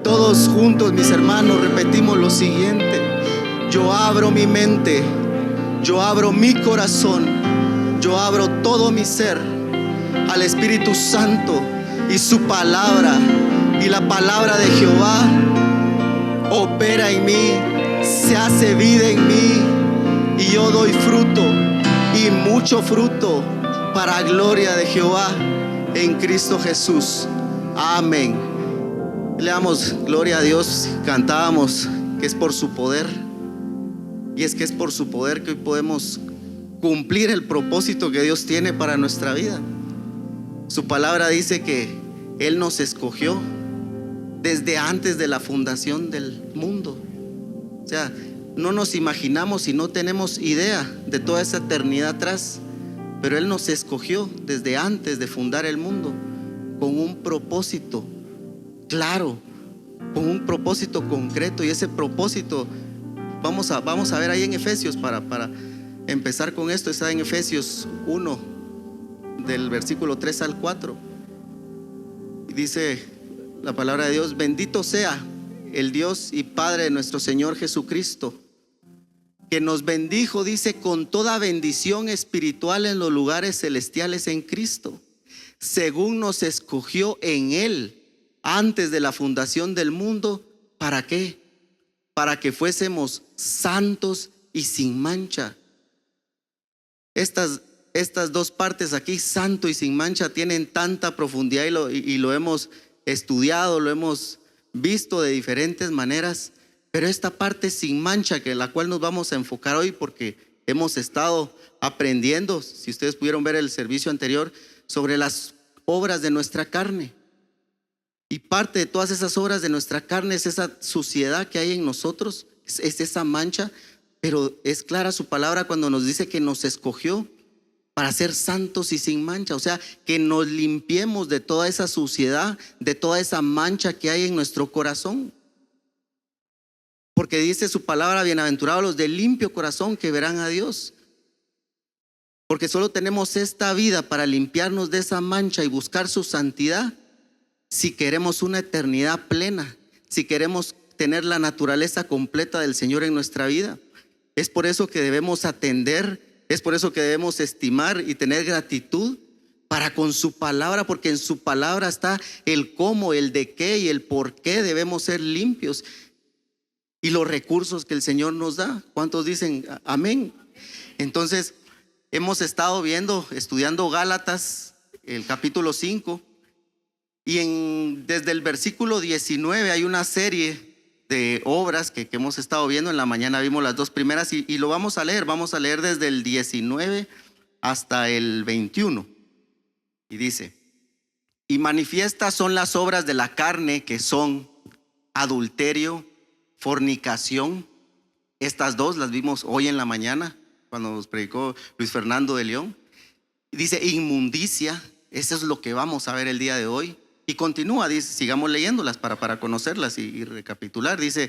Todos juntos, mis hermanos, repetimos lo siguiente: yo abro mi mente, yo abro mi corazón, yo abro todo mi ser al Espíritu Santo y su palabra. Y la palabra de Jehová opera en mí, se hace vida en mí, y yo doy fruto, y mucho fruto, para gloria de Jehová en Cristo Jesús. Amén. Le damos gloria a Dios. Cantábamos que es por su poder, y es que es por su poder que hoy podemos cumplir el propósito que Dios tiene para nuestra vida. Su palabra dice que Él nos escogió desde antes de la fundación del mundo. O sea, no nos imaginamos y no tenemos idea de toda esa eternidad atrás, pero Él nos escogió desde antes de fundar el mundo con un propósito claro, con un propósito concreto. Y ese propósito vamos a ver ahí en Efesios para empezar con esto. Está en Efesios 1 del versículo 3 al 4, y dice la palabra de Dios: bendito sea el Dios y Padre de nuestro Señor Jesucristo, que nos bendijo, dice, con toda bendición espiritual en los lugares celestiales en Cristo, según nos escogió en Él antes de la fundación del mundo. ¿Para qué? Para que fuésemos santos y sin mancha. Estas dos partes aquí, santo y sin mancha, tienen tanta profundidad, y lo hemos estudiado, lo hemos visto de diferentes maneras. Pero esta parte sin mancha, que la cual nos vamos a enfocar hoy, porque hemos estado aprendiendo, si ustedes pudieron ver el servicio anterior, sobre las obras de nuestra carne. Y parte de todas esas obras de nuestra carne es esa suciedad que hay en nosotros, es esa mancha. Pero es clara su palabra cuando nos dice que nos escogió para ser santos y sin mancha. O sea, que nos limpiemos de toda esa suciedad, de toda esa mancha que hay en nuestro corazón. Porque dice su palabra: bienaventurados los de limpio corazón, que verán a Dios. Porque solo tenemos esta vida para limpiarnos de esa mancha y buscar su santidad, si queremos una eternidad plena, si queremos tener la naturaleza completa del Señor en nuestra vida. Es por eso que debemos atender, es por eso que debemos estimar y tener gratitud para con su palabra, porque en su palabra está el cómo, el de qué y el por qué debemos ser limpios, y los recursos que el Señor nos da. ¿Cuántos dicen amén? Entonces, hemos estado estudiando Gálatas, el capítulo 5, y desde el versículo 19 hay una serie de obras que hemos estado viendo. En la mañana vimos las dos primeras, y lo vamos a leer desde el 19 hasta el 21. Y dice: y manifiestas son las obras de la carne, que son adulterio, fornicación. Estas dos las vimos hoy en la mañana cuando nos predicó Luis Fernando de León. Dice inmundicia. Eso es lo que vamos a ver el día de hoy. Y continúa, dice, sigamos leyéndolas para conocerlas y recapitular. Dice: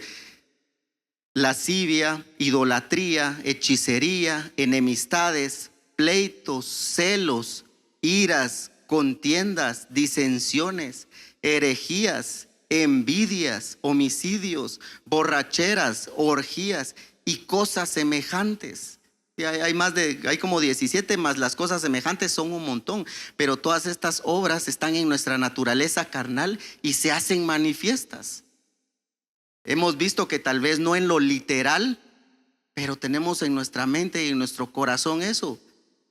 lascivia, idolatría, hechicería, enemistades, pleitos, celos, iras, contiendas, disensiones, herejías, envidias, homicidios, borracheras, orgías y cosas semejantes. Y hay como 17, más las cosas semejantes son un montón. Pero todas estas obras están en nuestra naturaleza carnal y se hacen manifiestas. Hemos visto que tal vez no en lo literal, pero tenemos en nuestra mente y en nuestro corazón eso.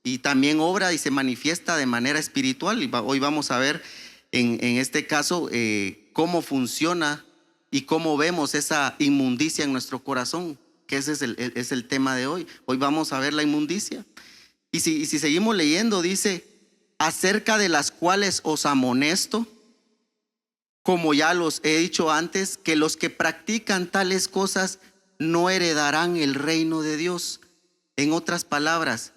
Y también obra y se manifiesta de manera espiritual. Y hoy vamos a ver en este caso cómo funciona y cómo vemos esa inmundicia en nuestro corazón, que ese es el tema de hoy. Hoy vamos a ver la inmundicia. Y si seguimos leyendo, dice: acerca de las cuales os amonesto, como ya los he dicho antes, que los que practican tales cosas no heredarán el reino de Dios. En otras palabras,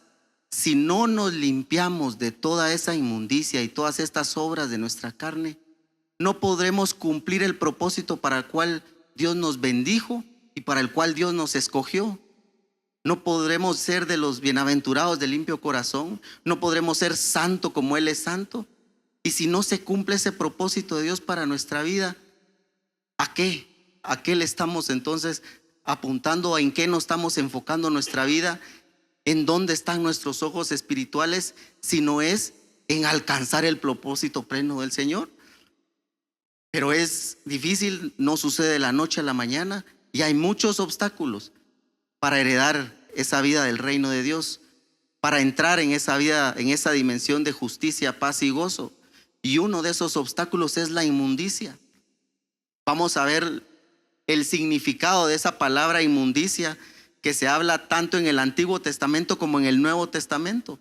si no nos limpiamos de toda esa inmundicia y todas estas obras de nuestra carne, no podremos cumplir el propósito para el cual Dios nos bendijo y para el cual Dios nos escogió. No podremos ser de los bienaventurados de limpio corazón, no podremos ser santo como Él es santo. Y si no se cumple ese propósito de Dios para nuestra vida, ¿a qué? ¿A qué le estamos entonces apuntando? ¿En qué nos estamos enfocando nuestra vida? ¿En dónde están nuestros ojos espirituales? Si no es en alcanzar el propósito pleno del Señor. Pero es difícil, no sucede de la noche a la mañana y hay muchos obstáculos para heredar esa vida del reino de Dios, para entrar en esa vida, en esa dimensión de justicia, paz y gozo. Y uno de esos obstáculos es la inmundicia. Vamos a ver el significado de esa palabra inmundicia que se habla tanto en el Antiguo Testamento como en el Nuevo Testamento.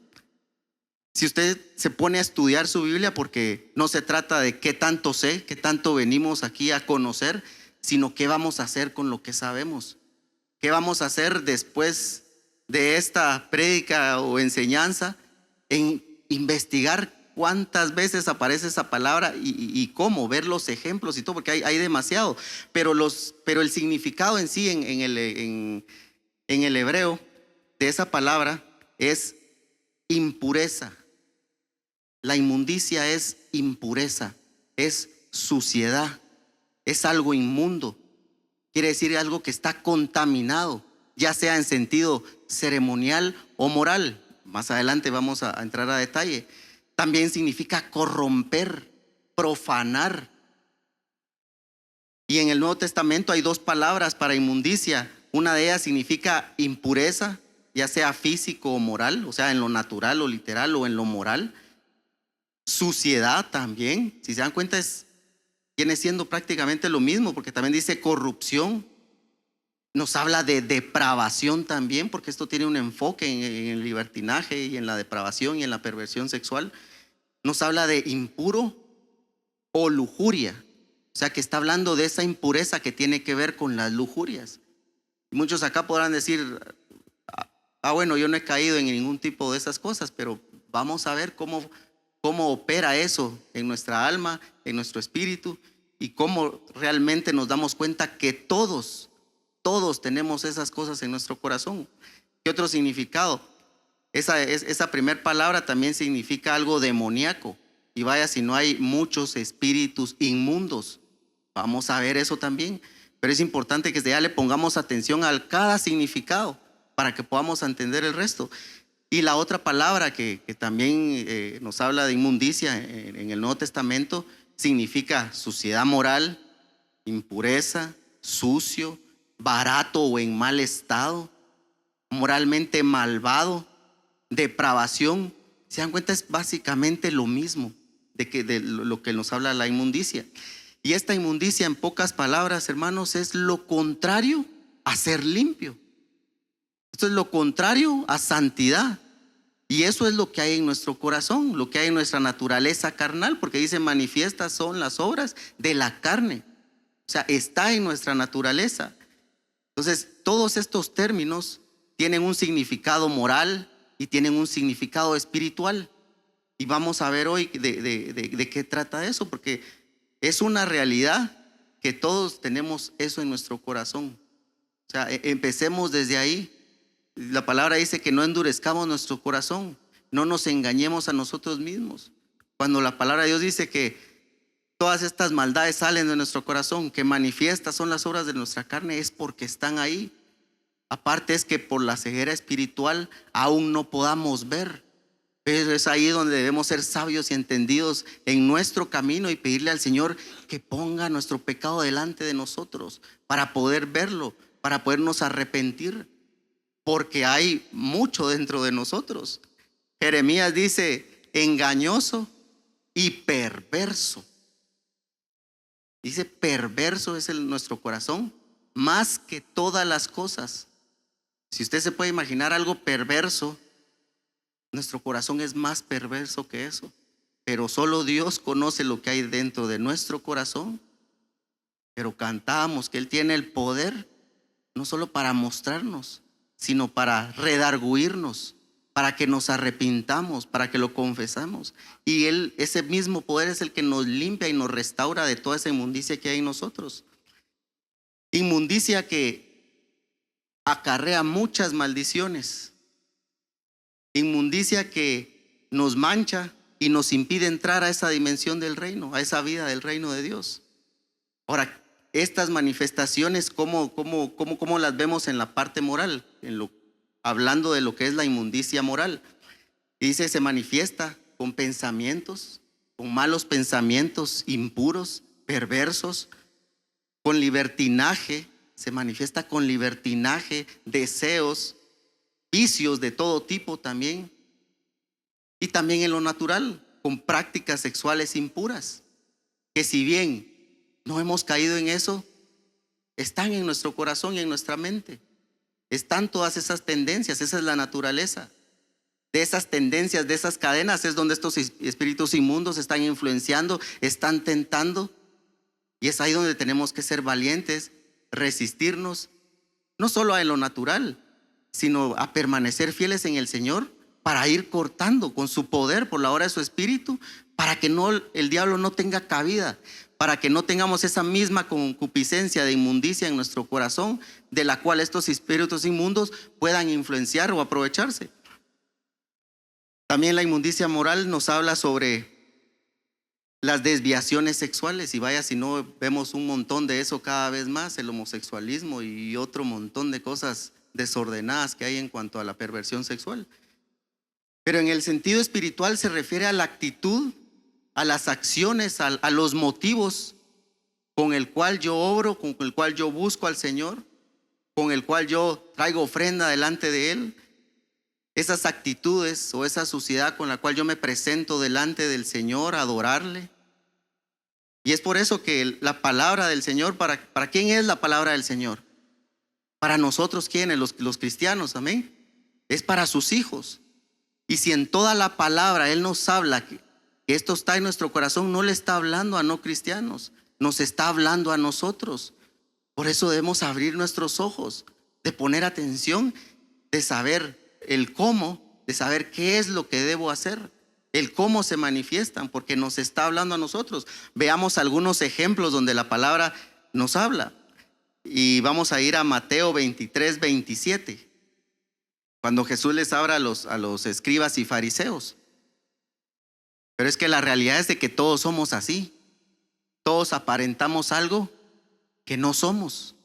Si usted se pone a estudiar su Biblia, porque no se trata de qué tanto sé, qué tanto venimos aquí a conocer, sino qué vamos a hacer con lo que sabemos. ¿Qué vamos a hacer después de esta prédica o enseñanza? En investigar cuántas veces aparece esa palabra y cómo, ver los ejemplos y todo, porque hay demasiado. Pero el significado en sí, en el hebreo de esa palabra es impureza. La inmundicia es impureza, es suciedad, es algo inmundo. Quiere decir algo que está contaminado, ya sea en sentido ceremonial o moral. Más adelante vamos a entrar a detalle. También significa corromper, profanar. Y en el Nuevo Testamento hay dos palabras para inmundicia. Una de ellas significa impureza, ya sea físico o moral, o sea, en lo natural o literal o en lo moral. Suciedad también, si se dan cuenta, viene siendo prácticamente lo mismo, porque también dice corrupción. Nos habla de depravación también, porque esto tiene un enfoque en el libertinaje y en la depravación y en la perversión sexual. Nos habla de impuro o lujuria, o sea que está hablando de esa impureza que tiene que ver con las lujurias. Y muchos acá podrán decir, bueno, yo no he caído en ningún tipo de esas cosas, pero vamos a ver cómo opera eso en nuestra alma, en nuestro espíritu, y cómo realmente nos damos cuenta que todos tenemos esas cosas en nuestro corazón. ¿Qué otro significado? Esa primera palabra también significa algo demoníaco. Y vaya si no hay muchos espíritus inmundos. Vamos a ver eso también. Pero es importante que ya le pongamos atención a cada significado para que podamos entender el resto. Y la otra palabra que también nos habla de inmundicia en el Nuevo Testamento significa suciedad moral, impureza, sucio, barato o en mal estado, moralmente malvado, depravación. Se dan cuenta, es básicamente lo mismo de lo que nos habla la inmundicia. Y esta inmundicia, en pocas palabras, hermanos, es lo contrario a ser limpio. Esto es lo contrario a santidad. Y eso es lo que hay en nuestro corazón, lo que hay en nuestra naturaleza carnal, porque dice manifiestas son las obras de la carne. O sea, está en nuestra naturaleza. Entonces, todos estos términos tienen un significado moral y tienen un significado espiritual. Y vamos a ver hoy de qué trata eso, porque es una realidad que todos tenemos eso en nuestro corazón. O sea, empecemos desde ahí. La palabra dice que no endurezcamos nuestro corazón, no nos engañemos a nosotros mismos. Cuando la palabra de Dios dice que todas estas maldades salen de nuestro corazón, que manifiestas son las obras de nuestra carne, es porque están ahí. Aparte es que por la ceguera espiritual aún no podamos ver. Pero es ahí donde debemos ser sabios y entendidos en nuestro camino y pedirle al Señor que ponga nuestro pecado delante de nosotros para poder verlo, para podernos arrepentir. Porque hay mucho dentro de nosotros. Jeremías dice engañoso y perverso. Dice perverso es nuestro corazón más que todas las cosas. Si usted se puede imaginar algo perverso, nuestro corazón es más perverso que eso. Pero solo Dios conoce lo que hay dentro de nuestro corazón. Pero cantamos que Él tiene el poder no solo para mostrarnos, sino para redarguirnos, para que nos arrepintamos, para que lo confesamos. Y ese mismo poder es el que nos limpia y nos restaura de toda esa inmundicia que hay en nosotros. Inmundicia que acarrea muchas maldiciones. Inmundicia que nos mancha y nos impide entrar a esa dimensión del reino, a esa vida del reino de Dios. Ahora, estas manifestaciones, ¿cómo las vemos en la parte moral? Hablando de lo que es la inmundicia moral. Y dice, se manifiesta con pensamientos, con malos pensamientos impuros, perversos, con libertinaje, se manifiesta con libertinaje, deseos, vicios de todo tipo también. Y también en lo natural, con prácticas sexuales impuras, que si bien no hemos caído en eso, están en nuestro corazón y en nuestra mente. Están todas esas tendencias, esa es la naturaleza. De esas tendencias, de esas cadenas es donde estos espíritus inmundos están influenciando, están tentando. Y es ahí donde tenemos que ser valientes, resistirnos, no solo en lo natural, sino a permanecer fieles en el Señor para ir cortando con su poder por la obra de su espíritu, para que el diablo no tenga cabida, para que no tengamos esa misma concupiscencia de inmundicia en nuestro corazón, de la cual estos espíritus inmundos puedan influenciar o aprovecharse. También la inmundicia moral nos habla sobre las desviaciones sexuales, y vaya si no vemos un montón de eso cada vez más, el homosexualismo y otro montón de cosas desordenadas que hay en cuanto a la perversión sexual. Pero en el sentido espiritual se refiere a la actitud, a las acciones, a los motivos con el cual yo obro, con el cual yo busco al Señor, con el cual yo traigo ofrenda delante de Él. Esas actitudes o esa suciedad con la cual yo me presento delante del Señor a adorarle. Y es por eso que la palabra del Señor, ¿para quién es la palabra del Señor? Para nosotros, ¿quiénes? Los cristianos, amén. Es para sus hijos. Y si en toda la palabra Él nos habla que esto está en nuestro corazón, no le está hablando a no cristianos, nos está hablando a nosotros. Por eso debemos abrir nuestros ojos, de poner atención, de saber el cómo, de saber qué es lo que debo hacer, el cómo se manifiestan, porque nos está hablando a nosotros. Veamos algunos ejemplos donde la palabra nos habla. Y vamos a ir a Mateo 23, 27, cuando Jesús les habla a los escribas y fariseos. Pero es que la realidad es de que todos somos así. Todos aparentamos algo que no somos,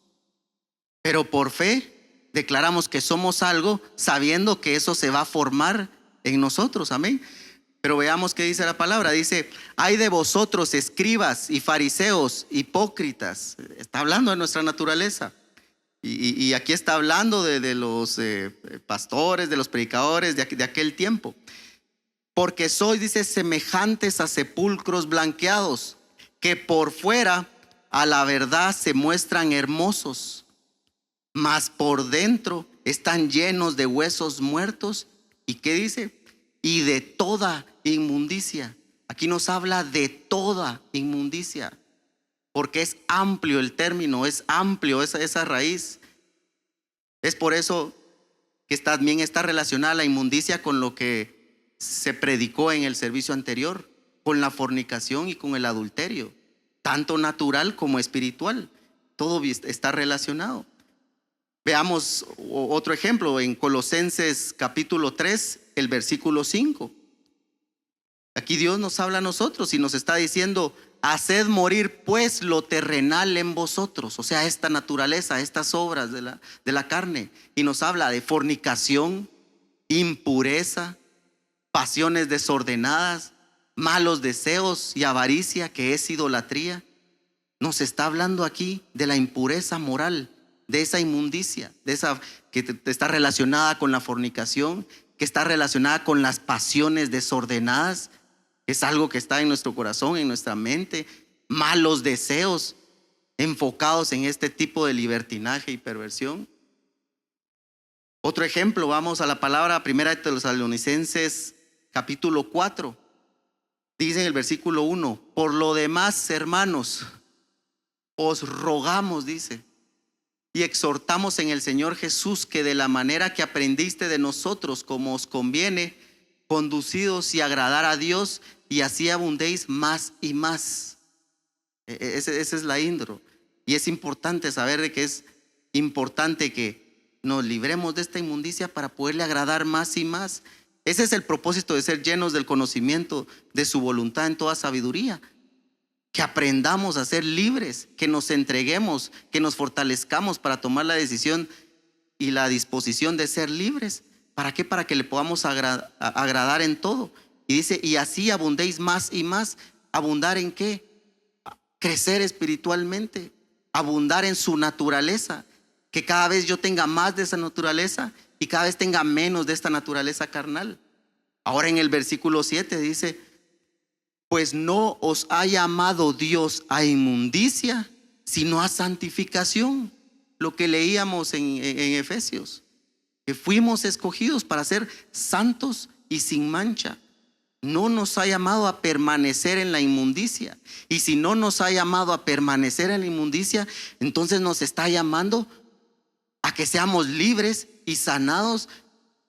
pero por fe declaramos que somos algo, sabiendo que eso se va a formar en nosotros, amén. Pero veamos qué dice la palabra. Dice, ay de vosotros, escribas y fariseos, hipócritas. Está hablando de nuestra naturaleza. Y aquí está hablando de los pastores, de los predicadores de aquel tiempo. Porque sois, dice, semejantes a sepulcros blanqueados, que por fuera a la verdad se muestran hermosos, mas por dentro están llenos de huesos muertos. ¿Y qué dice? Y de toda inmundicia. Aquí nos habla de toda inmundicia, porque es amplio el término, es amplio esa raíz. Es por eso que también está relacionada la inmundicia con lo que se predicó en el servicio anterior, con la fornicación y con el adulterio, tanto natural como espiritual. Todo está relacionado. Veamos otro ejemplo en Colosenses capítulo 3, el versículo 5. Aquí Dios nos habla a nosotros y nos está diciendo: haced morir pues lo terrenal en vosotros, o sea, esta naturaleza, estas obras de la carne. Y nos habla de fornicación, impureza, pasiones desordenadas, malos deseos y avaricia, que es idolatría. Nos está hablando aquí de la impureza moral, de esa inmundicia, de esa que está relacionada con la fornicación, que está relacionada con las pasiones desordenadas. Es algo que está en nuestro corazón, en nuestra mente. Malos deseos enfocados en este tipo de libertinaje y perversión. Otro ejemplo, vamos a la palabra primera de Tesalonicenses capítulo 4. Dice en el versículo 1: por lo demás, hermanos, os rogamos, dice, y exhortamos en el Señor Jesús, que de la manera que aprendiste de nosotros, como os conviene, conducidos y agradar a Dios, y así abundéis más y más. Esa es la intro. Y es importante saber de que es importante que nos libremos de esta inmundicia para poderle agradar más y más. Ese es el propósito de ser llenos del conocimiento de su voluntad en toda sabiduría. que aprendamos a ser libres, que nos entreguemos, que nos fortalezcamos para tomar la decisión y la disposición de ser libres. ¿Para qué? Para que le podamos agradar en todo. Y dice, y así abundéis más y más. ¿Abundar en qué? Crecer espiritualmente, abundar en su naturaleza, que cada vez yo tenga más de esa naturaleza y cada vez tenga menos de esta naturaleza carnal. Ahora en el versículo 7 dice, pues no os ha llamado Dios a inmundicia, sino a santificación. Lo que leíamos en Efesios, que fuimos escogidos para ser santos y sin mancha. No nos ha llamado a permanecer en la inmundicia. Y si no nos ha llamado a permanecer en la inmundicia, entonces nos está llamando a que seamos libres y sanados,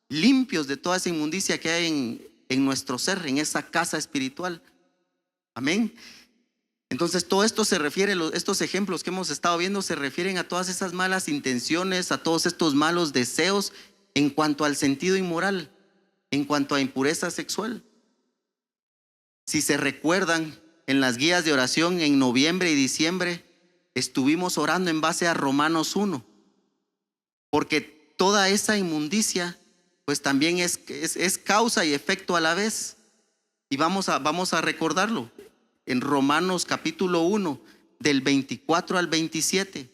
limpios de toda esa inmundicia que hay en nuestro ser, en esa casa espiritual. Amén. Entonces todo esto se refiere, estos ejemplos que hemos estado viendo se refieren a todas esas malas intenciones, a todos estos malos deseos en cuanto al sentido inmoral, en cuanto a impureza sexual. Si se recuerdan, en las guías de oración en noviembre y diciembre estuvimos orando en base a Romanos 1, porque toda esa inmundicia pues también es causa y efecto a la vez. Y vamos a recordarlo en Romanos capítulo 1 del 24 al 27.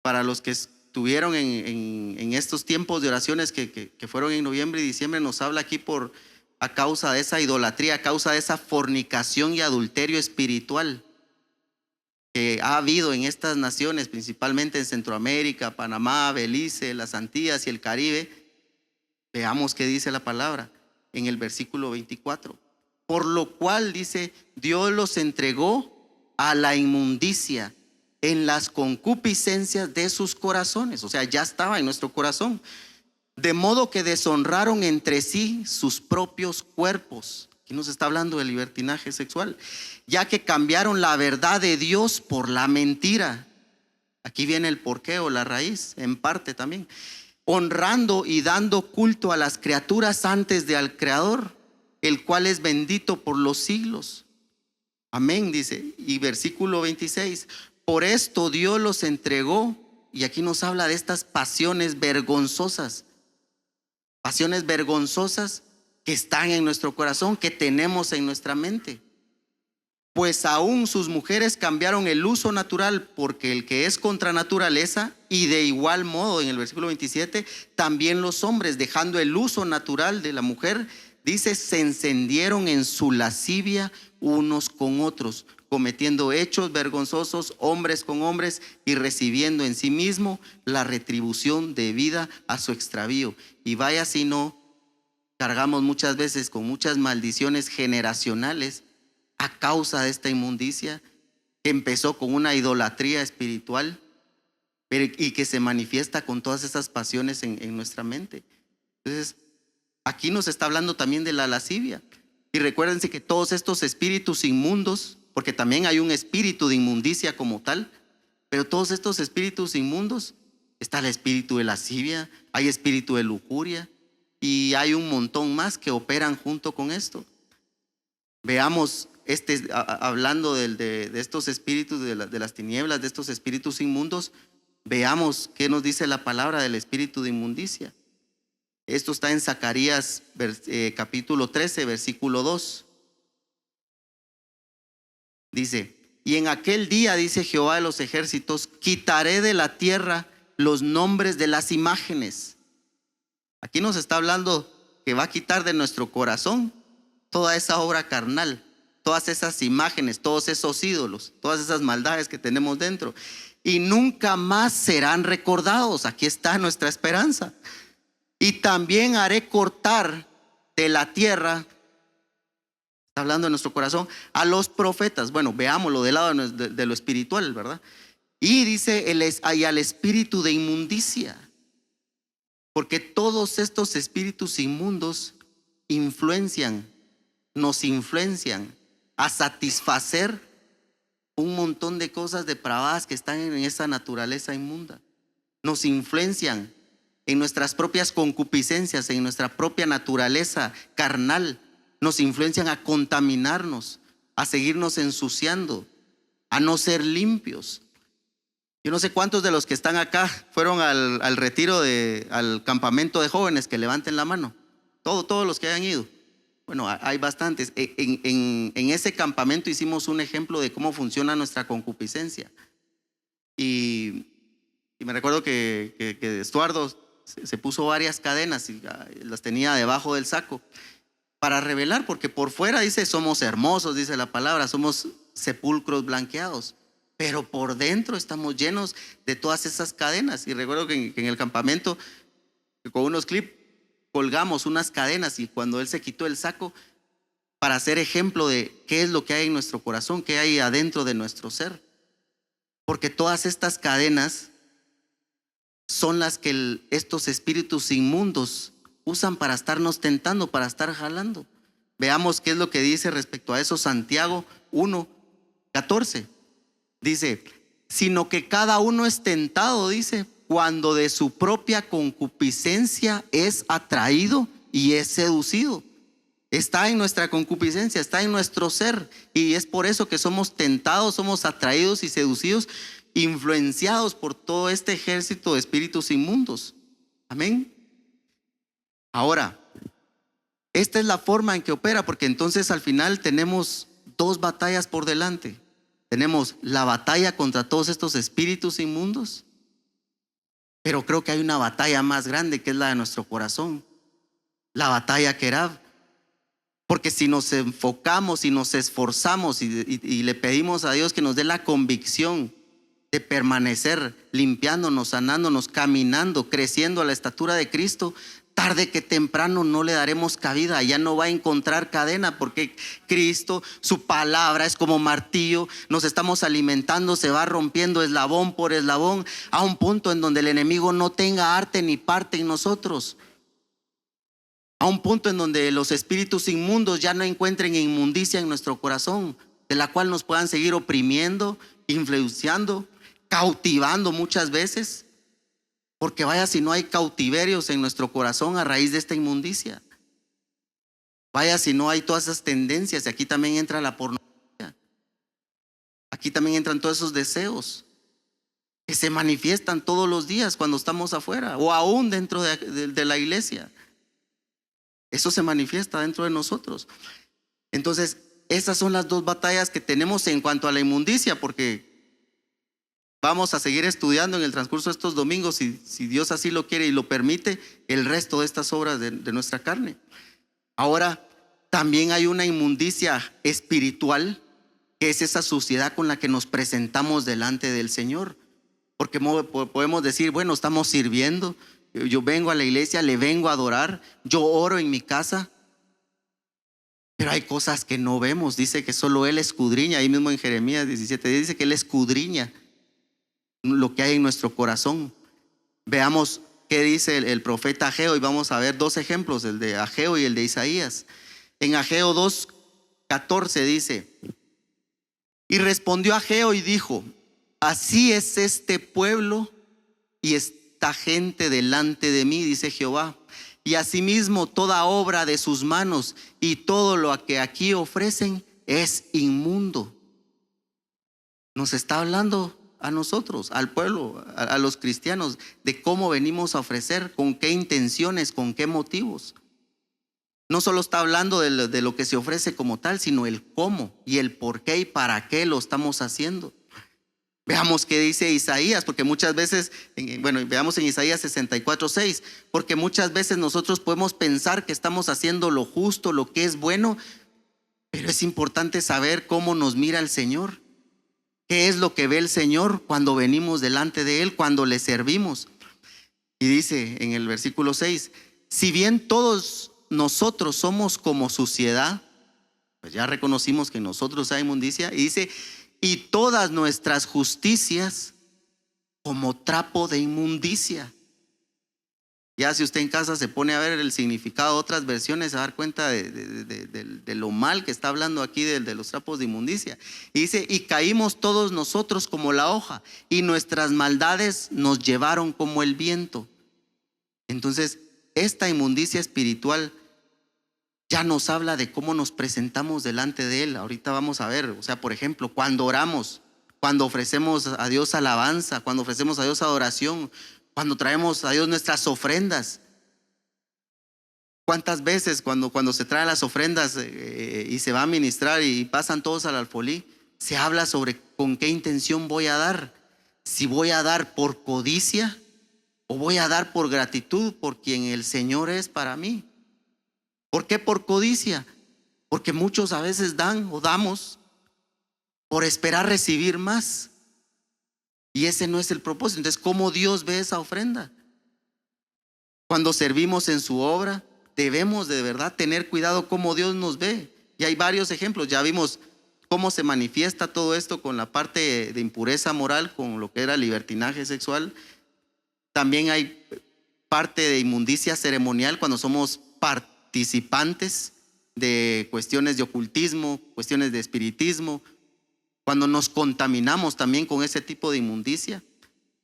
Para los que estuvieron en estos tiempos de oraciones que fueron en noviembre y diciembre, nos habla aquí a causa de esa idolatría, a causa de esa fornicación y adulterio espiritual que ha habido en estas naciones, principalmente en Centroamérica, Panamá, Belice, las Antillas y el Caribe. Veamos qué dice la palabra en el versículo 24. Por lo cual dice, Dios los entregó a la inmundicia en las concupiscencias de sus corazones. O sea, ya estaba en nuestro corazón. De modo que deshonraron entre sí sus propios cuerpos. Aquí nos está hablando del libertinaje sexual. Ya que cambiaron la verdad de Dios por la mentira. Aquí viene el porqué o la raíz, en parte también. Honrando y dando culto a las criaturas antes de al Creador, el cual es bendito por los siglos. Amén, dice. Y versículo 26. Por esto Dios los entregó. Y aquí nos habla de estas pasiones vergonzosas. Pasiones vergonzosas que están en nuestro corazón, que tenemos en nuestra mente. Pues aún sus mujeres cambiaron el uso natural, porque el que es contra naturaleza, y de igual modo en el versículo 27, también los hombres, dejando el uso natural de la mujer, dice, se encendieron en su lascivia unos con otros, cometiendo hechos vergonzosos hombres con hombres y recibiendo en sí mismo la retribución debida a su extravío. Y vaya si no cargamos muchas veces con muchas maldiciones generacionales a causa de esta inmundicia que empezó con una idolatría espiritual y que se manifiesta con todas esas pasiones en nuestra mente. Entonces, aquí nos está hablando también de la lascivia. Y recuérdense que todos estos espíritus inmundos, porque también hay un espíritu de inmundicia como tal, pero todos estos espíritus inmundos, está el espíritu de lascivia, hay espíritu de lujuria y hay un montón más que operan junto con esto. Veamos, hablando de estos espíritus de las tinieblas, de estos espíritus inmundos, veamos qué nos dice la palabra del espíritu de inmundicia. Esto está en Zacarías capítulo 13, versículo 2. Dice, y en aquel día, dice Jehová de los ejércitos, quitaré de la tierra los nombres de las imágenes. Aquí nos está hablando que va a quitar de nuestro corazón toda esa obra carnal, todas esas imágenes, todos esos ídolos, todas esas maldades que tenemos dentro. Y nunca más serán recordados. Aquí está nuestra esperanza. Y también haré cortar de la tierra, está hablando de nuestro corazón, a los profetas. Bueno, veámoslo del lado de lo espiritual, ¿verdad? Y dice, y al espíritu de inmundicia. Porque todos estos espíritus inmundos nos influencian a satisfacer un montón de cosas depravadas que están en esa naturaleza inmunda. Nos influencian en nuestras propias concupiscencias, en nuestra propia naturaleza carnal. Nos influencian a contaminarnos, a seguirnos ensuciando, a no ser limpios. Yo no sé cuántos de los que están acá fueron al retiro, al campamento de jóvenes, que levanten la mano. Todos los que hayan ido. Bueno, hay bastantes. En ese campamento hicimos un ejemplo de cómo funciona nuestra concupiscencia. Y me recuerdo que Estuardo se puso varias cadenas y las tenía debajo del saco para revelar, porque por fuera dice somos hermosos, dice la palabra, somos sepulcros blanqueados, pero por dentro estamos llenos de todas esas cadenas. Y recuerdo que en el campamento, con unos clips, colgamos unas cadenas, y cuando él se quitó el saco, para hacer ejemplo de qué es lo que hay en nuestro corazón, qué hay adentro de nuestro ser. Porque todas estas cadenas son las que estos espíritus inmundos usan para estarnos tentando, para estar jalando. Veamos qué es lo que dice respecto a eso Santiago 1:14. Dice, sino que cada uno es tentado, dice, cuando de su propia concupiscencia es atraído y es seducido. Está en nuestra concupiscencia, está en nuestro ser, y es por eso que somos tentados, somos atraídos y seducidos, influenciados por todo este ejército de espíritus inmundos. Amén. Ahora, esta es la forma en que opera, porque entonces al final tenemos dos batallas por delante. Tenemos la batalla contra todos estos espíritus inmundos, pero creo que hay una batalla más grande, que es la de nuestro corazón, la batalla Querab. Porque si nos enfocamos y nos esforzamos y le pedimos a Dios que nos dé la convicción de permanecer limpiándonos, sanándonos, caminando, creciendo a la estatura de Cristo, tarde que temprano no le daremos cabida. Ya no va a encontrar cadena, porque Cristo, su palabra es como martillo. Nos estamos alimentando, se va rompiendo eslabón por eslabón, a un punto en donde el enemigo no tenga arte ni parte en nosotros, a un punto en donde los espíritus inmundos ya no encuentren inmundicia en nuestro corazón, de la cual nos puedan seguir oprimiendo, influenciando, cautivando muchas veces. Porque vaya si no hay cautiverios en nuestro corazón a raíz de esta inmundicia. Vaya si no hay todas esas tendencias. Y aquí también entra la pornografía. Aquí también entran todos esos deseos que se manifiestan todos los días cuando estamos afuera, o aún dentro de la iglesia. Eso se manifiesta dentro de nosotros. Entonces, esas son las dos batallas que tenemos en cuanto a la inmundicia, porque vamos a seguir estudiando en el transcurso de estos domingos, si Dios así lo quiere y lo permite, el resto de estas obras de nuestra carne. Ahora, también hay una inmundicia espiritual, que es esa suciedad con la que nos presentamos delante del Señor. Porque podemos decir, bueno, estamos sirviendo, yo vengo a la iglesia, le vengo a adorar, yo oro en mi casa, pero hay cosas que no vemos. Dice que solo Él escudriña. Ahí mismo en Jeremías 17 dice que Él escudriña lo que hay en nuestro corazón. Veamos qué dice el profeta Ageo, y vamos a ver dos ejemplos, el de Ageo y el de Isaías. En Ageo 2:14 dice, y respondió Ageo y dijo, así es este pueblo y esta gente delante de mí, dice Jehová, y asimismo toda obra de sus manos y todo lo que aquí ofrecen es inmundo. Nos está hablando a nosotros, al pueblo, a los cristianos, de cómo venimos a ofrecer, con qué intenciones, con qué motivos. No solo está hablando de lo que se ofrece como tal, sino el cómo y el por qué y para qué lo estamos haciendo. Veamos qué dice Isaías, porque muchas veces, veamos en Isaías 64:6, porque muchas veces nosotros podemos pensar que estamos haciendo lo justo, lo que es bueno, pero es importante saber cómo nos mira el Señor. ¿Qué es lo que ve el Señor cuando venimos delante de Él, cuando le servimos? Y dice en el versículo 6, si bien todos nosotros somos como suciedad, pues ya reconocimos que en nosotros hay inmundicia, y dice, y todas nuestras justicias como trapo de inmundicia. Ya si usted en casa se pone a ver el significado de otras versiones, a dar cuenta de lo mal que está hablando aquí de los trapos de inmundicia. Y dice, y caímos todos nosotros como la hoja, y nuestras maldades nos llevaron como el viento. Entonces, esta inmundicia espiritual ya nos habla de cómo nos presentamos delante de Él. Ahorita vamos a ver, o sea, por ejemplo, cuando oramos, cuando ofrecemos a Dios alabanza, cuando ofrecemos a Dios adoración, cuando traemos a Dios nuestras ofrendas. ¿Cuántas veces cuando se traen las ofrendas y se va a ministrar y pasan todos al alfolí, se habla sobre con qué intención voy a dar? Si voy a dar por codicia o voy a dar por gratitud por quien el Señor es para mí. ¿Por qué por codicia? Porque muchos a veces dan o damos por esperar recibir más. Y ese no es el propósito. Entonces, ¿cómo Dios ve esa ofrenda? Cuando servimos en su obra, debemos de verdad tener cuidado cómo Dios nos ve. Y hay varios ejemplos. Ya vimos cómo se manifiesta todo esto con la parte de impureza moral, con lo que era libertinaje sexual. También hay parte de inmundicia ceremonial cuando somos participantes de cuestiones de ocultismo, cuestiones de espiritismo, cuando nos contaminamos también con ese tipo de inmundicia.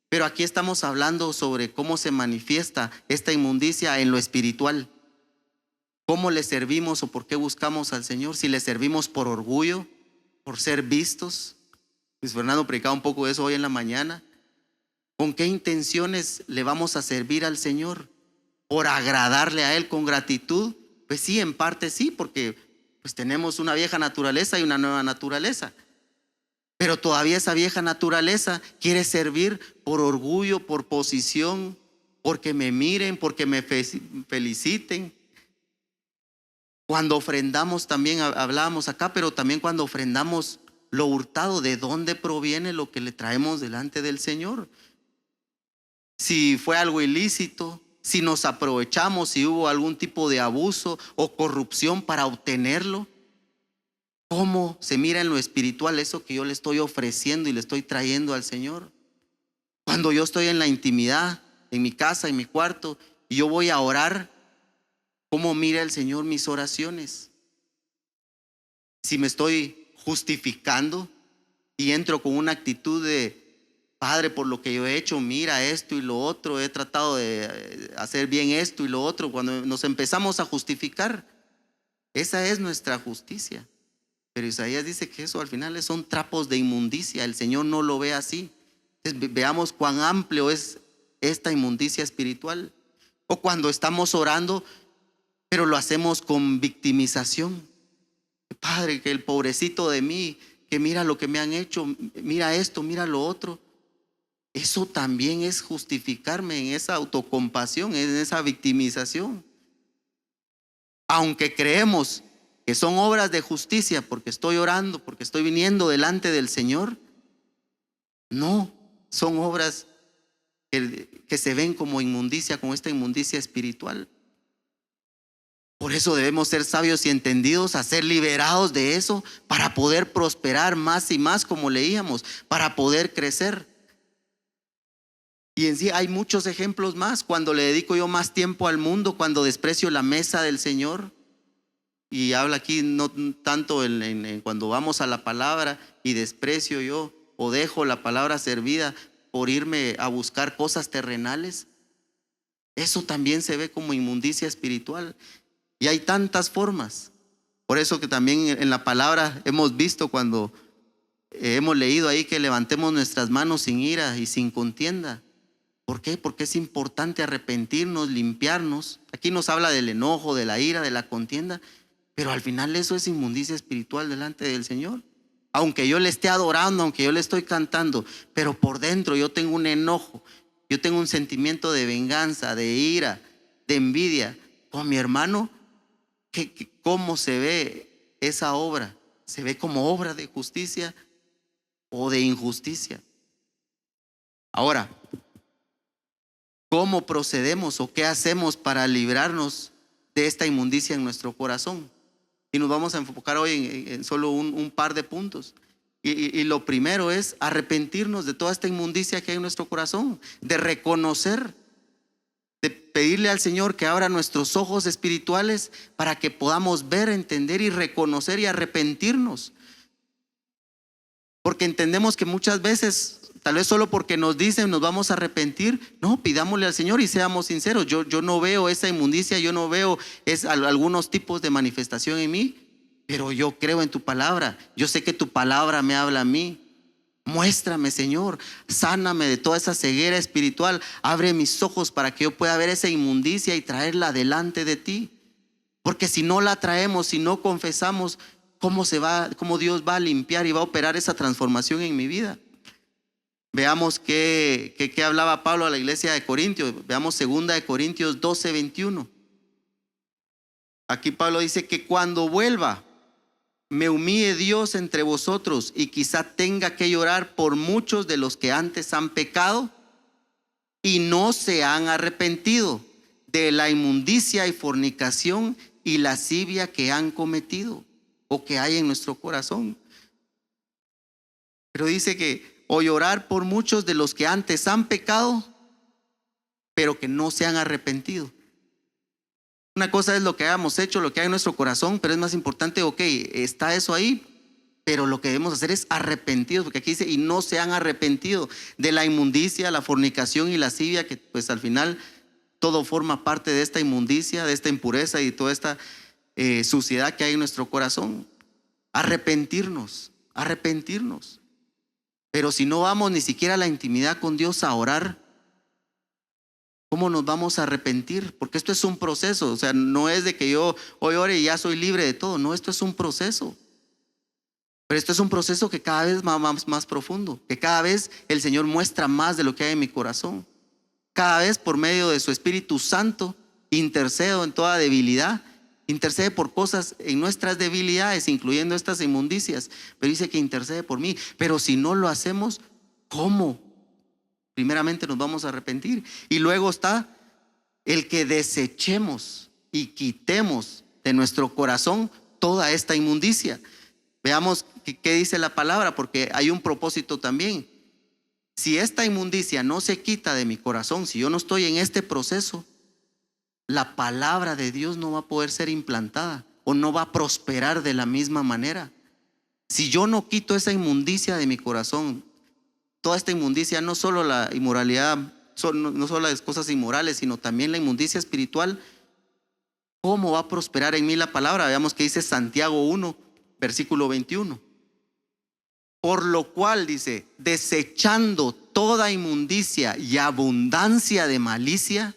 Pero aquí estamos hablando sobre cómo se manifiesta esta inmundicia en lo espiritual. ¿Cómo le servimos o por qué buscamos al Señor? Si le servimos por orgullo, por ser vistos. Luis Fernando predicaba un poco de eso hoy en la mañana. ¿Con qué intenciones le vamos a servir al Señor? ¿Por agradarle a Él con gratitud? Pues sí, en parte sí, porque pues tenemos una vieja naturaleza y una nueva naturaleza. Pero todavía esa vieja naturaleza quiere servir por orgullo, por posición, porque me miren, porque me feliciten. Cuando ofrendamos también, hablábamos acá, pero también cuando ofrendamos lo hurtado, ¿de dónde proviene lo que le traemos delante del Señor? Si fue algo ilícito, si nos aprovechamos, si hubo algún tipo de abuso o corrupción para obtenerlo. ¿Cómo se mira en lo espiritual eso que yo le estoy ofreciendo y le estoy trayendo al Señor? Cuando yo estoy en la intimidad, en mi casa, en mi cuarto, y yo voy a orar, ¿cómo mira el Señor mis oraciones? Si me estoy justificando y entro con una actitud de Padre, por lo que yo he hecho, mira esto y lo otro, he tratado de hacer bien esto y lo otro. Cuando nos empezamos a justificar, esa es nuestra justicia. Pero Isaías dice que eso al final son trapos de inmundicia. El Señor no lo ve así. Entonces, veamos cuán amplio es esta inmundicia espiritual. O cuando estamos orando, pero lo hacemos con victimización. Padre, que el pobrecito de mí, que mira lo que me han hecho, mira esto, mira lo otro. Eso también es justificarme en esa autocompasión, en esa victimización. Aunque creemos que son obras de justicia porque estoy orando, porque estoy viniendo delante del Señor, no, son obras que se ven como inmundicia, como esta inmundicia espiritual. Por eso debemos ser sabios y entendidos, a ser liberados de eso para poder prosperar más y más, como leíamos, para poder crecer. Y en sí hay muchos ejemplos más. Cuando le dedico yo más tiempo al mundo, cuando desprecio la mesa del Señor. Y habla aquí no tanto en cuando vamos a la palabra y desprecio yo o dejo la palabra servida por irme a buscar cosas terrenales. Eso también se ve como inmundicia espiritual. Y hay tantas formas. Por eso que también en la palabra hemos visto cuando hemos leído ahí que levantemos nuestras manos sin ira y sin contienda. ¿Por qué? Porque es importante arrepentirnos, limpiarnos. Aquí nos habla del enojo, de la ira, de la contienda. Pero al final eso es inmundicia espiritual delante del Señor. Aunque yo le esté adorando, aunque yo le estoy cantando, pero por dentro yo tengo un enojo, yo tengo un sentimiento de venganza, de ira, de envidia con mi hermano. ¿Cómo se ve esa obra? ¿Se ve como obra de justicia o de injusticia? Ahora, ¿cómo procedemos o qué hacemos para librarnos de esta inmundicia en nuestro corazón? Y nos vamos a enfocar hoy en solo un par de puntos. Y lo primero es arrepentirnos de toda esta inmundicia que hay en nuestro corazón, de reconocer, de pedirle al Señor que abra nuestros ojos espirituales para que podamos ver, entender y reconocer y arrepentirnos. Porque entendemos que muchas veces Tal vez solo porque nos dicen nos vamos a arrepentir. No, pidámosle al Señor y seamos sinceros. Yo no veo esa inmundicia, yo no veo algunos tipos de manifestación en mí, pero yo creo en tu palabra. Yo sé que tu palabra me habla a mí. Muéstrame, Señor, sáname de toda esa ceguera espiritual. Abre mis ojos para que yo pueda ver esa inmundicia y traerla delante de ti. Porque si no la traemos, si no confesamos, ¿cómo Dios va a limpiar y va a operar esa transformación en mi vida? Veamos qué hablaba Pablo a la iglesia de Corintios. Veamos 2 Corintios 12:21. Aquí Pablo dice que cuando vuelva, me humille Dios entre vosotros y quizá tenga que llorar por muchos de los que antes han pecado y no se han arrepentido de la inmundicia y fornicación y lascivia que han cometido o que hay en nuestro corazón. Pero dice que o llorar por muchos de los que antes han pecado pero que no se han arrepentido. Una cosa es lo que hayamos hecho, lo que hay en nuestro corazón, pero es más importante, está eso ahí, pero lo que debemos hacer es arrepentidos, porque aquí dice, y no se han arrepentido de la inmundicia, la fornicación y lascivia, que pues al final todo forma parte de esta inmundicia, de esta impureza y toda esta suciedad que hay en nuestro corazón. Arrepentirnos. Pero si no vamos ni siquiera a la intimidad con Dios a orar, ¿cómo nos vamos a arrepentir? Porque esto es un proceso. O sea, no es de que yo hoy ore y ya soy libre de todo. No, esto es un proceso. Pero esto es un proceso que cada vez más profundo, que cada vez el Señor muestra más de lo que hay en mi corazón. Cada vez por medio de su Espíritu Santo intercedo en toda debilidad. Intercede por cosas en nuestras debilidades, incluyendo estas inmundicias. Pero dice que intercede por mí. Pero si no lo hacemos, ¿cómo? Primeramente nos vamos a arrepentir. Y luego está el que desechemos y quitemos de nuestro corazón toda esta inmundicia. Veamos qué dice la palabra, porque hay un propósito también. Si esta inmundicia no se quita de mi corazón, si yo no estoy en este proceso, la palabra de Dios no va a poder ser implantada o no va a prosperar de la misma manera. Si yo no quito esa inmundicia de mi corazón, toda esta inmundicia, no solo la inmoralidad, no solo las cosas inmorales, sino también la inmundicia espiritual, ¿cómo va a prosperar en mí la palabra? Veamos que dice Santiago 1, versículo 21. Por lo cual dice, desechando toda inmundicia y abundancia de malicia,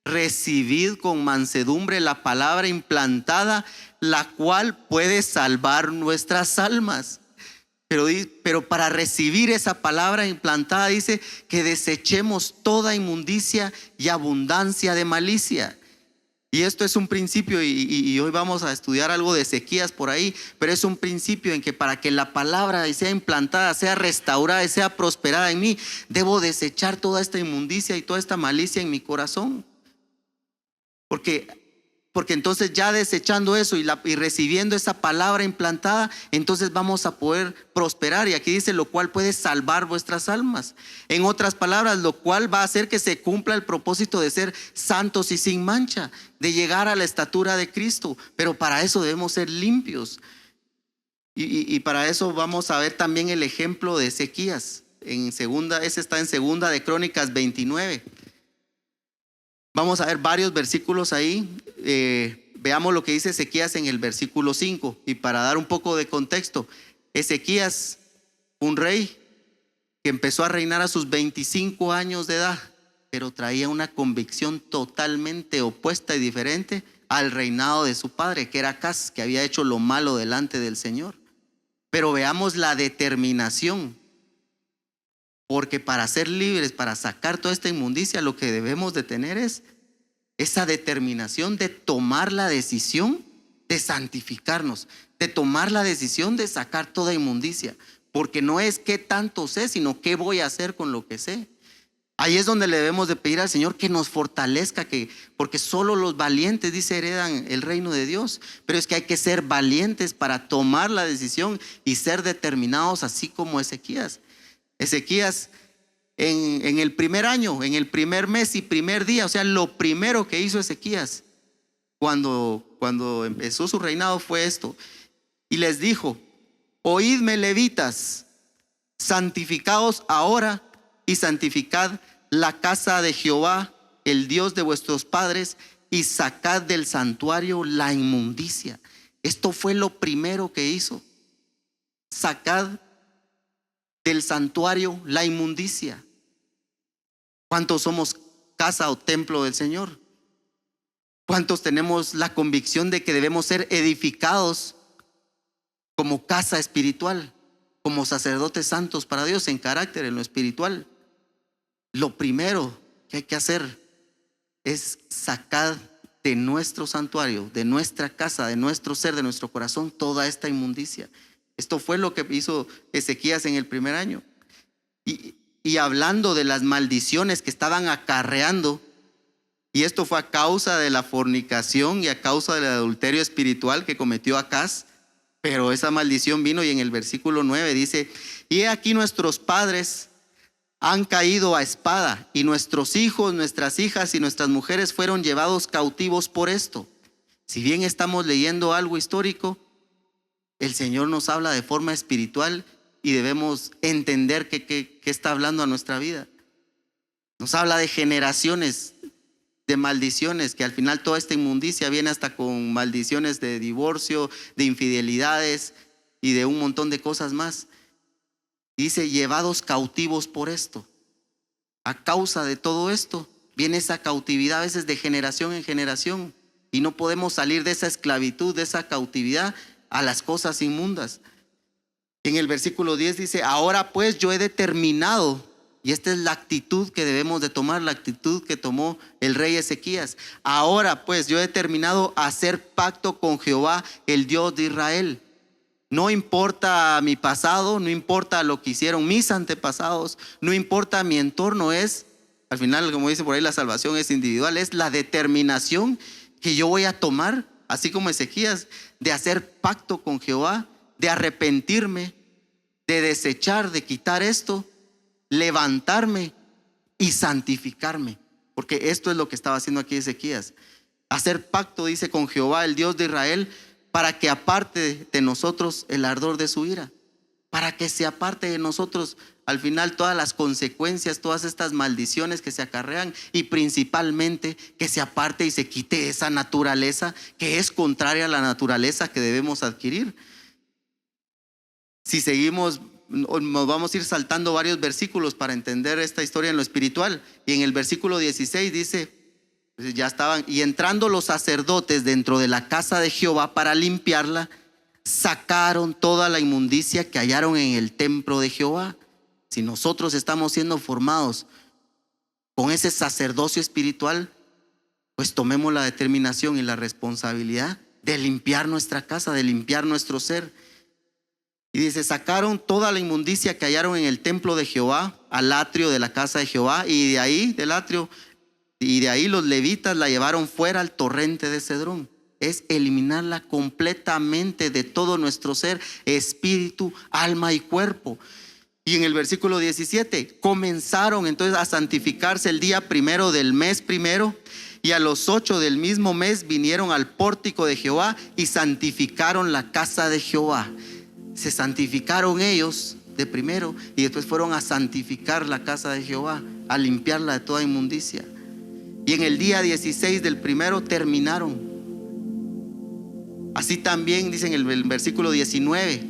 recibid con mansedumbre la palabra implantada, la cual puede salvar nuestras almas. Pero para recibir esa palabra implantada dice que desechemos toda inmundicia y abundancia de malicia. Y esto es un principio y hoy vamos a estudiar algo de Ezequías por ahí, pero es un principio en que para que la palabra sea implantada, sea restaurada y sea prosperada en mí, debo desechar toda esta inmundicia y toda esta malicia en mi corazón. Porque entonces ya desechando eso y recibiendo esa palabra implantada, entonces vamos a poder prosperar. Y aquí dice, lo cual puede salvar vuestras almas. En otras palabras, lo cual va a hacer que se cumpla el propósito de ser santos y sin mancha, de llegar a la estatura de Cristo. Pero para eso debemos ser limpios. Y para eso vamos a ver también el ejemplo de Ezequías. Ese está en 2 de Crónicas 29. Vamos a ver varios versículos ahí. Veamos lo que dice Ezequías en el versículo 5. Y para dar un poco de contexto, Ezequías, un rey que empezó a reinar a sus 25 años de edad, pero traía una convicción totalmente opuesta y diferente al reinado de su padre, que era Acaz, que había hecho lo malo delante del Señor. Pero veamos la determinación. Porque para ser libres, para sacar toda esta inmundicia, lo que debemos de tener es esa determinación de tomar la decisión de santificarnos, de tomar la decisión de sacar toda inmundicia. Porque no es qué tanto sé, sino qué voy a hacer con lo que sé. Ahí es donde le debemos de pedir al Señor que nos fortalezca, porque solo los valientes, dice, heredan el reino de Dios. Pero es que hay que ser valientes para tomar la decisión y ser determinados, así como Ezequías. Ezequías en el primer año, en el primer mes y primer día, o sea, lo primero que hizo Ezequías cuando empezó su reinado fue esto. Y les dijo, oídme levitas, santificaos ahora y santificad la casa de Jehová, el Dios de vuestros padres, y sacad del santuario la inmundicia. Esto fue lo primero que hizo. Sacad del santuario la inmundicia. ¿Cuántos somos casa o templo del Señor? ¿Cuántos tenemos la convicción de que debemos ser edificados como casa espiritual, como sacerdotes santos para Dios en carácter, en lo espiritual? Lo primero que hay que hacer es sacar de nuestro santuario, de nuestra casa, de nuestro ser, de nuestro corazón, toda esta inmundicia. Esto fue lo que hizo Ezequías en el primer año. Y hablando de las maldiciones que estaban acarreando, y esto fue a causa de la fornicación y a causa del adulterio espiritual que cometió Acaz. Pero esa maldición vino, y en el versículo 9 dice: y he aquí nuestros padres han caído a espada, y nuestros hijos, nuestras hijas y nuestras mujeres fueron llevados cautivos por esto. Si bien estamos leyendo algo histórico, el Señor nos habla de forma espiritual y debemos entender que está hablando a nuestra vida. Nos habla de generaciones de maldiciones, que al final toda esta inmundicia viene hasta con maldiciones de divorcio, de infidelidades y de un montón de cosas más. Dice: llevados cautivos por esto. A causa de todo esto viene esa cautividad a veces de generación en generación, y no podemos salir de esa esclavitud, de esa cautividad a las cosas inmundas. En el versículo 10 dice: ahora pues yo he determinado. Y esta es la actitud que debemos de tomar, la actitud que tomó el rey Ezequías. Ahora pues yo he determinado hacer pacto con Jehová, el Dios de Israel. No importa mi pasado, no importa lo que hicieron mis antepasados, no importa mi entorno. Al final, como dice por ahí, la salvación es individual. Es la determinación que yo voy a tomar, así como Ezequías, de hacer pacto con Jehová, de arrepentirme, de desechar, de quitar esto, levantarme y santificarme. Porque esto es lo que estaba haciendo aquí Ezequías. Hacer pacto, dice, con Jehová, el Dios de Israel, para que aparte de nosotros el ardor de su ira, para que se aparte de nosotros al final todas las consecuencias, todas estas maldiciones que se acarrean, y principalmente que se aparte y se quite esa naturaleza que es contraria a la naturaleza que debemos adquirir. Si seguimos, nos vamos a ir saltando varios versículos para entender esta historia en lo espiritual. Y en el versículo 16 dice: ya estaban, y entrando los sacerdotes dentro de la casa de Jehová para limpiarla, sacaron toda la inmundicia que hallaron en el templo de Jehová. Si nosotros estamos siendo formados con ese sacerdocio espiritual, pues tomemos la determinación y la responsabilidad de limpiar nuestra casa, de limpiar nuestro ser. Y dice: sacaron toda la inmundicia que hallaron en el templo de Jehová, al atrio de la casa de Jehová, y de ahí del atrio, y de ahí los levitas la llevaron fuera al torrente de Cedrón. Es eliminarla completamente de todo nuestro ser, espíritu, alma y cuerpo. Y en el versículo 17, comenzaron entonces a santificarse el día primero del mes primero, y a los 8 del mismo mes vinieron al pórtico de Jehová y santificaron la casa de Jehová. Se santificaron ellos de primero, y después fueron a santificar la casa de Jehová, a limpiarla de toda inmundicia. Y en el día 16 del primero terminaron. Así también dice en el versículo 19: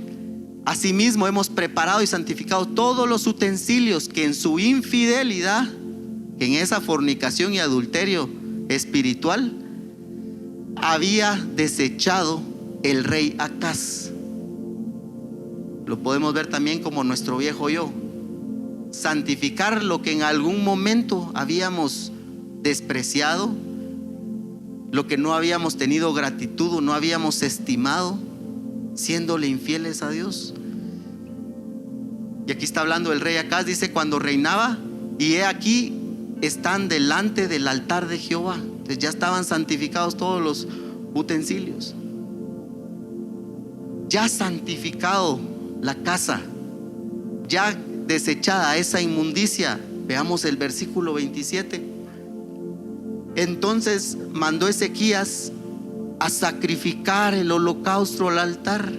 asimismo hemos preparado y santificado todos los utensilios que en su infidelidad, en esa fornicación y adulterio espiritual, había desechado el rey Acaz. Lo podemos ver también como nuestro viejo yo. Santificar lo que en algún momento habíamos despreciado, lo que no habíamos tenido gratitud o no habíamos estimado, siéndole infieles a Dios. Y aquí está hablando el rey Acaz, dice: cuando reinaba, y he aquí están delante del altar de Jehová. Entonces ya estaban santificados todos los utensilios, ya santificado la casa, ya desechada esa inmundicia. Veamos el versículo 27. Entonces mandó Ezequías a sacrificar el holocausto al altar,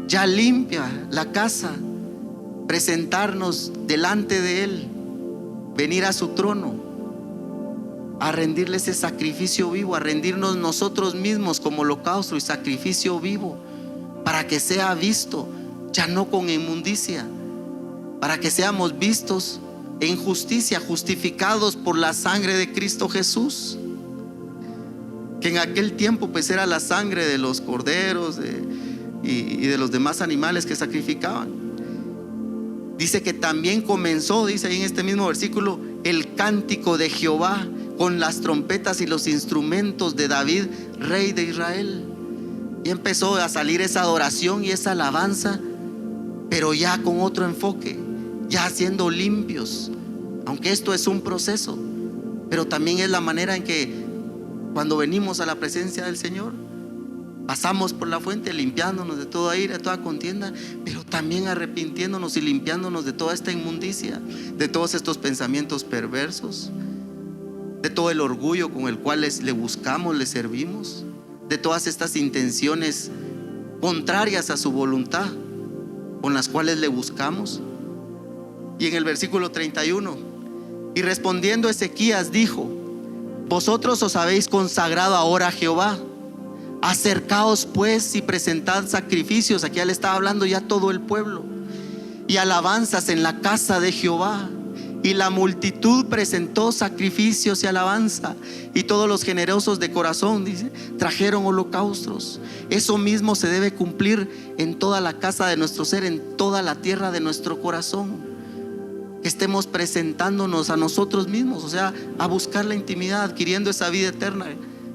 ya limpia la casa, presentarnos delante de Él, venir a su trono, a rendirle ese sacrificio vivo, a rendirnos nosotros mismos como holocausto y sacrificio vivo, para que sea visto, ya no con inmundicia, para que seamos vistos en justicia, justificados por la sangre de Cristo Jesús, que en aquel tiempo pues era la sangre de los corderos y de los demás animales que sacrificaban. Dice que también comenzó, dice ahí en este mismo versículo, el cántico de Jehová con las trompetas y los instrumentos de David, rey de Israel. Y empezó a salir esa adoración y esa alabanza, pero ya con otro enfoque, ya siendo limpios. Aunque esto es un proceso, pero también es la manera en que cuando venimos a la presencia del Señor, pasamos por la fuente limpiándonos de toda ira, de toda contienda, pero también arrepintiéndonos y limpiándonos de toda esta inmundicia, de todos estos pensamientos perversos, de todo el orgullo con el cual le buscamos, le servimos, de todas estas intenciones contrarias a su voluntad con las cuales le buscamos. Y en el versículo 31, y respondiendo Ezequías dijo: vosotros os habéis consagrado ahora a Jehová, acercaos pues y presentad sacrificios. Aquí ya le estaba hablando ya todo el pueblo, y alabanzas en la casa de Jehová. Y la multitud presentó sacrificios y alabanza, y todos los generosos de corazón, dice, trajeron holocaustos. Eso mismo se debe cumplir en toda la casa de nuestro ser, en toda la tierra de nuestro corazón. Que estemos presentándonos a nosotros mismos, o sea, a buscar la intimidad, adquiriendo esa vida eterna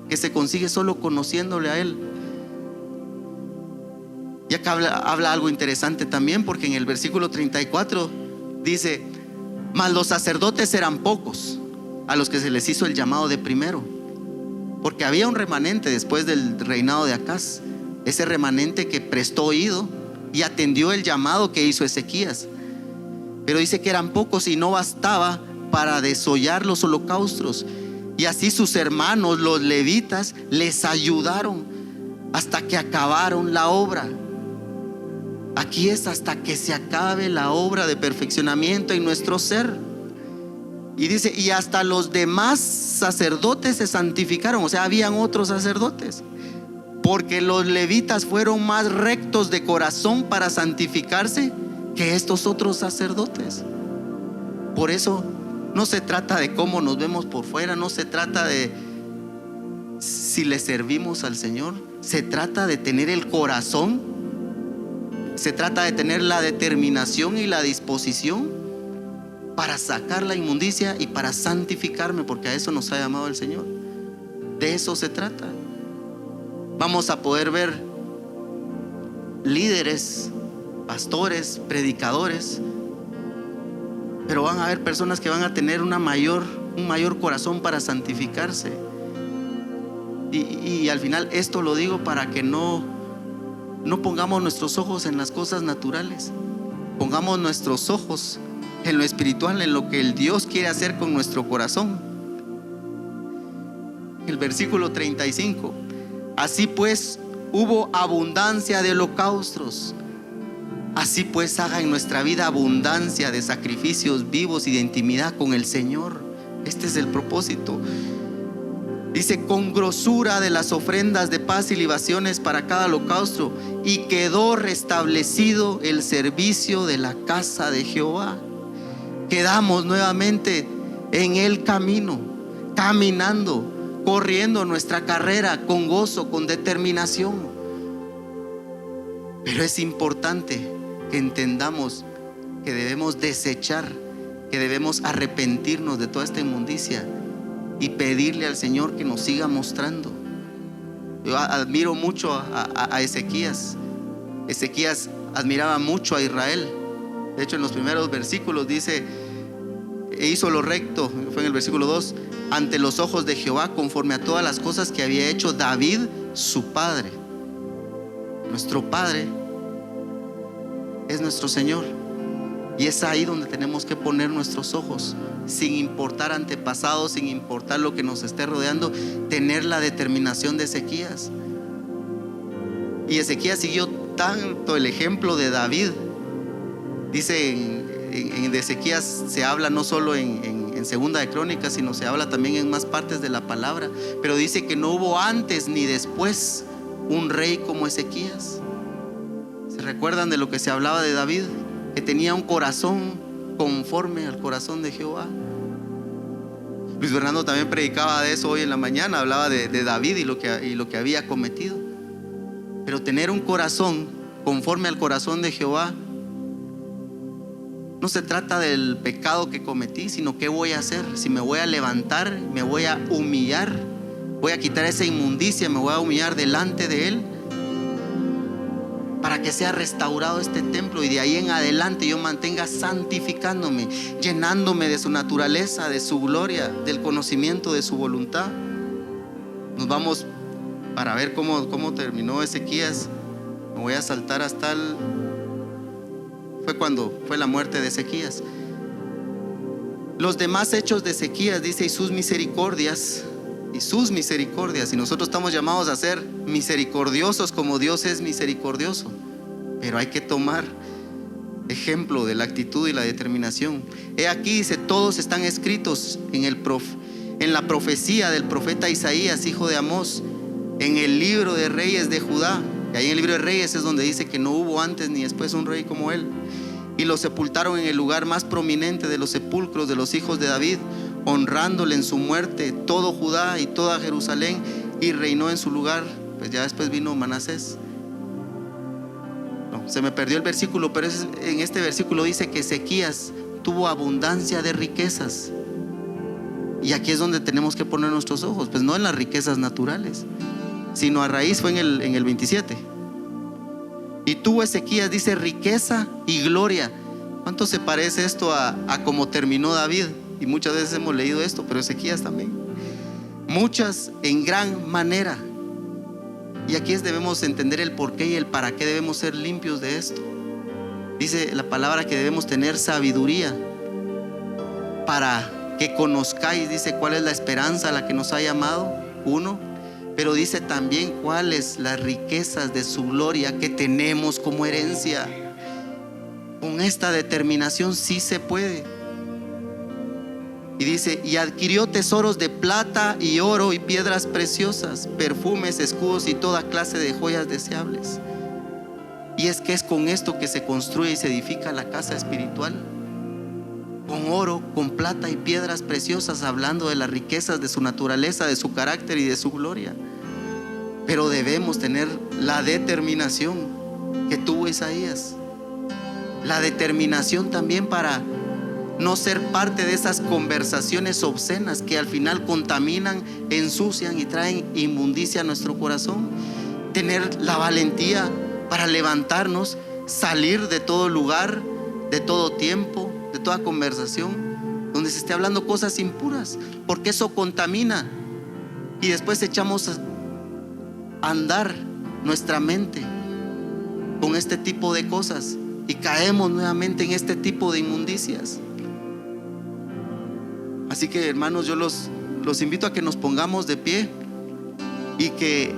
que se consigue solo conociéndole a Él. Y acá habla algo interesante también, porque en el versículo 34 dice: mas los sacerdotes eran pocos a los que se les hizo el llamado de primero, porque había un remanente después del reinado de Acaz, ese remanente que prestó oído y atendió el llamado que hizo Ezequías. Pero dice que eran pocos y no bastaba para desollar los holocaustos. Y así sus hermanos, los levitas, les ayudaron hasta que acabaron la obra. Aquí es hasta que se acabe la obra de perfeccionamiento en nuestro ser. Y dice: y hasta los demás sacerdotes se santificaron. O sea, habían otros sacerdotes, porque los levitas fueron más rectos de corazón para santificarse que estos otros sacerdotes. Por eso no se trata de cómo nos vemos por fuera, no se trata de si le servimos al Señor, se trata de tener el corazón, se trata de tener la determinación y la disposición para sacar la inmundicia y para santificarme, porque a eso nos ha llamado el Señor. De eso se trata. Vamos a poder ver líderes, pastores, predicadores, pero van a haber personas que van a tener un mayor corazón para santificarse. Y al final esto lo digo para que no pongamos nuestros ojos en las cosas naturales, pongamos nuestros ojos en lo espiritual, en lo que el Dios quiere hacer con nuestro corazón. El versículo 35: así pues hubo abundancia de holocaustos, así pues haga en nuestra vida abundancia de sacrificios vivos y de intimidad con el Señor. Este es el propósito. Dice: con grosura de las ofrendas de paz y libaciones para cada holocausto, y quedó restablecido el servicio de la casa de Jehová. Quedamos nuevamente en el camino, caminando, corriendo nuestra carrera con gozo, con determinación. Pero es importante que entendamos que debemos desechar, que debemos arrepentirnos de toda esta inmundicia y pedirle al Señor que nos siga mostrando. Yo admiro mucho a Ezequías. Ezequías admiraba mucho a Israel. De hecho, en los primeros versículos dice: e hizo lo recto, fue en el versículo 2, ante los ojos de Jehová, conforme a todas las cosas que había hecho David su padre. Nuestro Padre es nuestro Señor, y es ahí donde tenemos que poner nuestros ojos, sin importar antepasados, sin importar lo que nos esté rodeando, tener la determinación de Ezequías. Y Ezequías siguió tanto el ejemplo de David, Dice de Ezequías se habla no solo en Segunda de Crónicas, sino se habla también en más partes de la palabra. Pero dice que no hubo antes ni después un rey como Ezequías. ¿Se recuerdan de lo que se hablaba de David? Que tenía un corazón conforme al corazón de Jehová. Luis Fernando también predicaba de eso hoy en la mañana. Hablaba de David y lo que había cometido. Pero tener un corazón conforme al corazón de Jehová no se trata del pecado que cometí, sino qué voy a hacer. Si me voy a levantar, me voy a humillar, voy a quitar esa inmundicia, me voy a humillar delante de Él para que sea restaurado este templo y de ahí en adelante yo mantenga santificándome, llenándome de su naturaleza, de su gloria, del conocimiento de su voluntad. Nos vamos para ver cómo terminó Ezequías. Me voy a saltar hasta fue cuando fue la muerte de Ezequías. Los demás hechos de Ezequías, dice, y sus misericordias, y nosotros estamos llamados a ser misericordiosos como Dios es misericordioso, pero hay que tomar ejemplo de la actitud y la determinación. He aquí, dice, todos están escritos en la profecía del profeta Isaías, hijo de Amós, en el libro de reyes de Judá. Y ahí en el libro de Reyes es donde dice que no hubo antes ni después un rey como él. Y lo sepultaron en el lugar más prominente de los sepulcros de los hijos de David, honrándole en su muerte todo Judá y toda Jerusalén, y reinó en su lugar. Pues ya después vino Manasés. No, se me perdió el versículo, pero en este versículo dice que Ezequías tuvo abundancia de riquezas. Y aquí es donde tenemos que poner nuestros ojos, pues no en las riquezas naturales, sino a raíz, fue en el 27. Y tuvo Ezequías, dice, riqueza y gloria. ¿Cuánto se parece esto a cómo terminó David? Y muchas veces hemos leído esto, pero Ezequías también. Muchas en gran manera. Y aquí debemos entender el por qué y el para qué debemos ser limpios de esto. Dice la palabra que debemos tener sabiduría para que conozcáis, dice, cuál es la esperanza a la que nos ha llamado. Uno. Pero dice también cuáles las riquezas de su gloria que tenemos como herencia. Con esta determinación sí se puede. Y dice, y adquirió tesoros de plata y oro y piedras preciosas, perfumes, escudos y toda clase de joyas deseables. Y es que es con esto que se construye y se edifica la casa espiritual. Con oro, con plata y piedras preciosas, hablando de las riquezas de su naturaleza, de su carácter y de su gloria. Pero debemos tener la determinación que tuvo Isaías, la determinación también para no ser parte de esas conversaciones obscenas que al final contaminan, ensucian y traen inmundicia a nuestro corazón. Tener la valentía para levantarnos, salir de todo lugar, de todo tiempo, de toda conversación donde se esté hablando cosas impuras, porque eso contamina. Y después echamos a andar nuestra mente con este tipo de cosas y caemos nuevamente en este tipo de inmundicias. Así que, hermanos, yo los invito a que nos pongamos de pie y que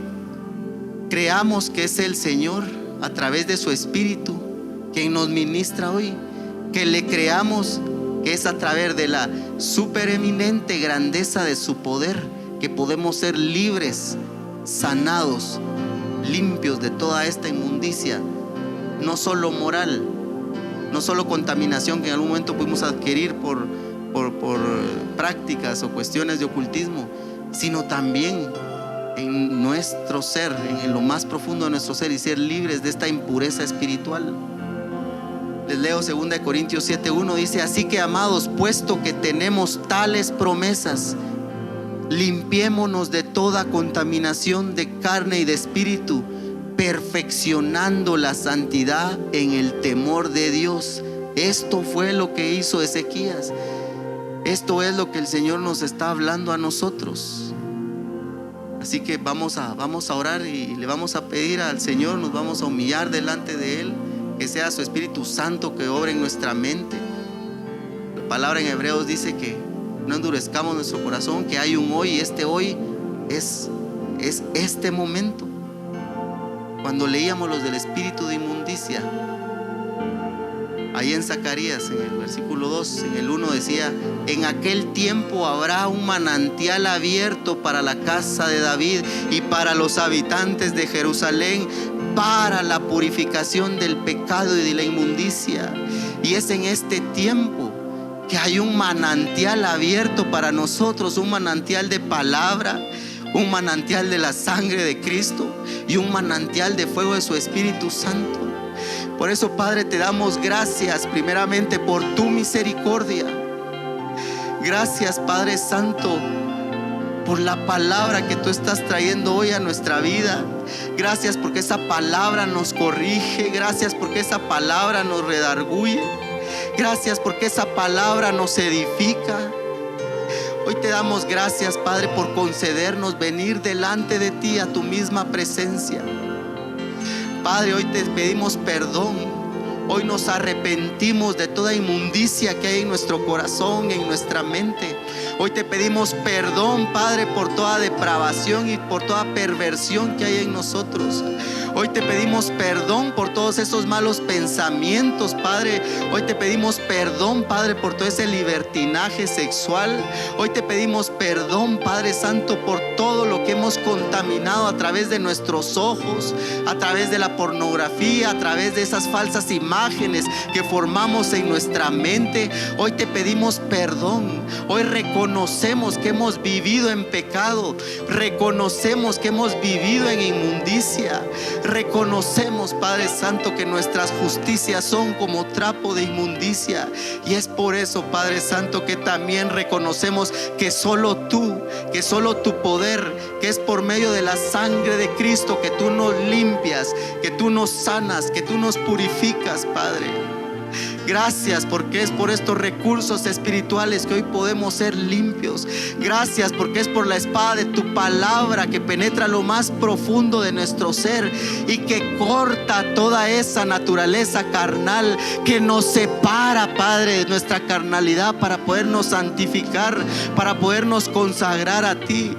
creamos que es el Señor a través de su Espíritu quien nos ministra hoy. Que le creamos que es a través de la supereminente grandeza de su poder que podemos ser libres, sanados, limpios de toda esta inmundicia, no solo moral, no solo contaminación que en algún momento pudimos adquirir por prácticas o cuestiones de ocultismo, sino también en nuestro ser, en lo más profundo de nuestro ser, y ser libres de esta impureza espiritual. Les leo 2 Corintios 7:1, dice: así que, amados, puesto que tenemos tales promesas, limpiémonos de toda contaminación de carne y de espíritu, perfeccionando la santidad en el temor de Dios. Esto fue lo que hizo Ezequías. Esto es lo que el Señor nos está hablando a nosotros. Así que vamos a orar y le vamos a pedir al Señor, nos vamos a humillar delante de Él, que sea su Espíritu Santo que obre en nuestra mente. La palabra en Hebreos dice que no endurezcamos nuestro corazón, que hay un hoy, y este hoy es este momento. Cuando leíamos los del espíritu de inmundicia, Ahí en Zacarías, en el versículo 2, en el 1 decía: en aquel tiempo habrá un manantial abierto para la casa de David y para los habitantes de Jerusalén, para la purificación del pecado y de la inmundicia. Y es en este tiempo que hay un manantial abierto para nosotros, un manantial de palabra, un manantial de la sangre de Cristo y un manantial de fuego de su Espíritu Santo. Por eso, Padre, te damos gracias primeramente por tu misericordia. Gracias, Padre Santo, por la palabra que tú estás trayendo hoy a nuestra vida. Gracias porque esa palabra nos corrige. Gracias porque esa palabra nos redarguye. Gracias porque esa palabra nos edifica. Hoy te damos gracias, Padre, por concedernos venir delante de ti a tu misma presencia. Padre, hoy te pedimos perdón. Hoy nos arrepentimos de toda inmundicia que hay en nuestro corazón, en nuestra mente. Hoy te pedimos perdón, Padre, por toda depravación y por toda perversión que hay en nosotros. Hoy te pedimos perdón por todos esos malos pensamientos, Padre. Hoy te pedimos perdón, Padre, por todo ese libertinaje sexual. Hoy te pedimos perdón, Padre Santo, por todo lo que hemos contaminado a través de nuestros ojos, a través de la pornografía, a través de esas falsas imágenes que formamos en nuestra mente. Hoy te pedimos perdón. Hoy reconocemos que hemos vivido en pecado. Reconocemos que hemos vivido en inmundicia. Reconocemos, Padre Santo, que nuestras justicias son como trapo de inmundicia. Y es por eso, Padre Santo, que también reconocemos que solo tú, que solo tu poder, que es por medio de la sangre de Cristo, que tú nos limpias, que tú nos sanas, que tú nos purificas, Padre. Gracias porque es por estos recursos espirituales que hoy podemos ser limpios. Gracias porque es por la espada de tu palabra que penetra lo más profundo de nuestro ser y que corta toda esa naturaleza carnal que nos separa, Padre, de nuestra carnalidad, para podernos santificar, para podernos consagrar a ti.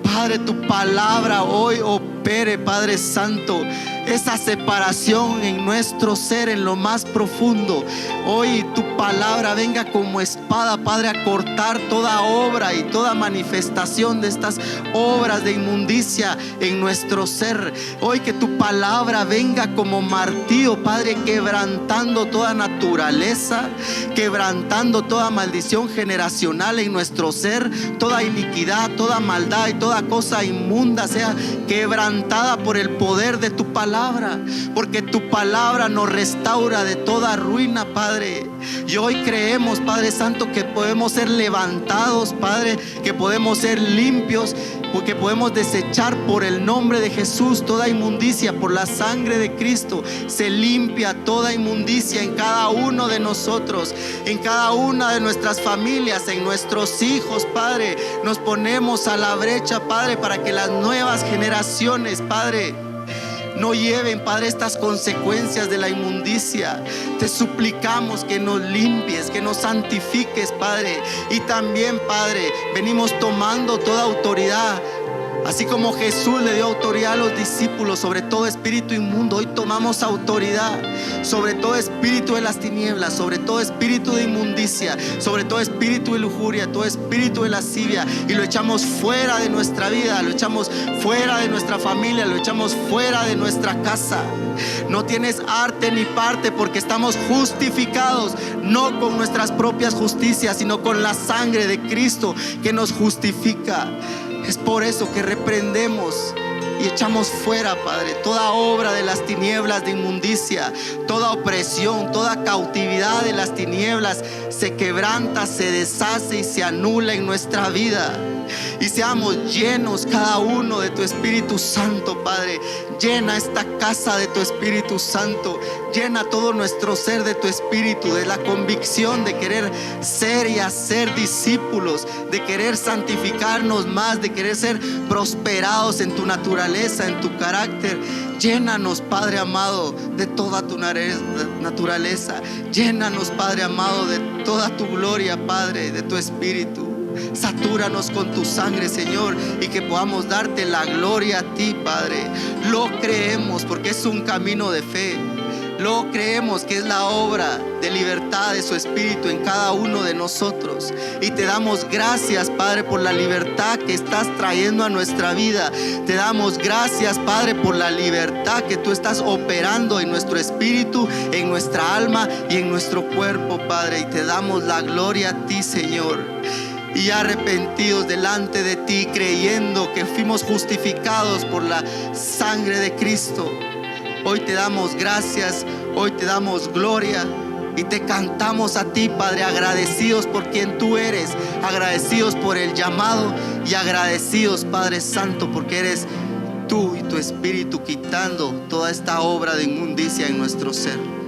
Padre, tu palabra hoy opere, Padre Santo, esa separación en nuestro ser, en lo más profundo. Hoy tu palabra venga como espada, Padre, a cortar toda obra y toda manifestación de estas obras de inmundicia en nuestro ser. Hoy que tu palabra venga como martillo, Padre, quebrantando toda naturaleza, quebrantando toda maldición generacional en nuestro ser, toda iniquidad, toda maldad y toda cosa inmunda sea quebrantada por el poder de tu palabra. Porque tu palabra nos restaura de toda ruina, Padre. Y hoy creemos, Padre Santo, que podemos ser levantados, Padre, que podemos ser limpios, porque podemos desechar por el nombre de Jesús toda inmundicia. Por la sangre de Cristo se limpia toda inmundicia en cada uno de nosotros, en cada una de nuestras familias, en nuestros hijos, Padre. Nos ponemos a la brecha, Padre, para que las nuevas generaciones, Padre, no lleven, Padre, estas consecuencias de la inmundicia. Te suplicamos que nos limpies, que nos santifiques, Padre. Y también, Padre, venimos tomando toda autoridad. Así como Jesús le dio autoridad a los discípulos sobre todo espíritu inmundo, hoy tomamos autoridad sobre todo espíritu de las tinieblas, sobre todo espíritu de inmundicia, sobre todo espíritu de lujuria, todo espíritu de lascivia, y lo echamos fuera de nuestra vida, lo echamos fuera de nuestra familia, lo echamos fuera de nuestra casa. No tienes arte ni parte, porque estamos justificados, no con nuestras propias justicias, sino con la sangre de Cristo que nos justifica. Es por eso que reprendemos y echamos fuera, Padre, toda obra de las tinieblas de inmundicia, toda opresión, toda cautividad de las tinieblas se quebranta, se deshace y se anula en nuestra vida. Y seamos llenos cada uno de tu Espíritu Santo, Padre. Llena esta casa de tu Espíritu Santo. Llena todo nuestro ser de tu Espíritu, de la convicción de querer ser y hacer discípulos, de querer santificarnos más, de querer ser prosperados en tu naturaleza, en tu carácter. Llénanos, Padre amado, de toda tu naturaleza. Llénanos, Padre amado, de toda tu gloria, Padre, de tu Espíritu. Satúranos con tu sangre, Señor, y que podamos darte la gloria a ti, Padre. Lo creemos porque es un camino de fe. Lo creemos que es la obra de libertad de su Espíritu en cada uno de nosotros. Y te damos gracias, Padre, por la libertad que estás trayendo a nuestra vida. Te damos gracias, Padre, por la libertad que tú estás operando en nuestro espíritu, en nuestra alma y en nuestro cuerpo, Padre. Y te damos la gloria a ti, Señor. Y arrepentidos delante de ti, creyendo que fuimos justificados por la sangre de Cristo. Hoy te damos gracias, hoy te damos gloria y te cantamos a ti, Padre, agradecidos por quien tú eres, agradecidos por el llamado y agradecidos, Padre Santo, porque eres tú y tu Espíritu quitando toda esta obra de inmundicia en nuestro ser.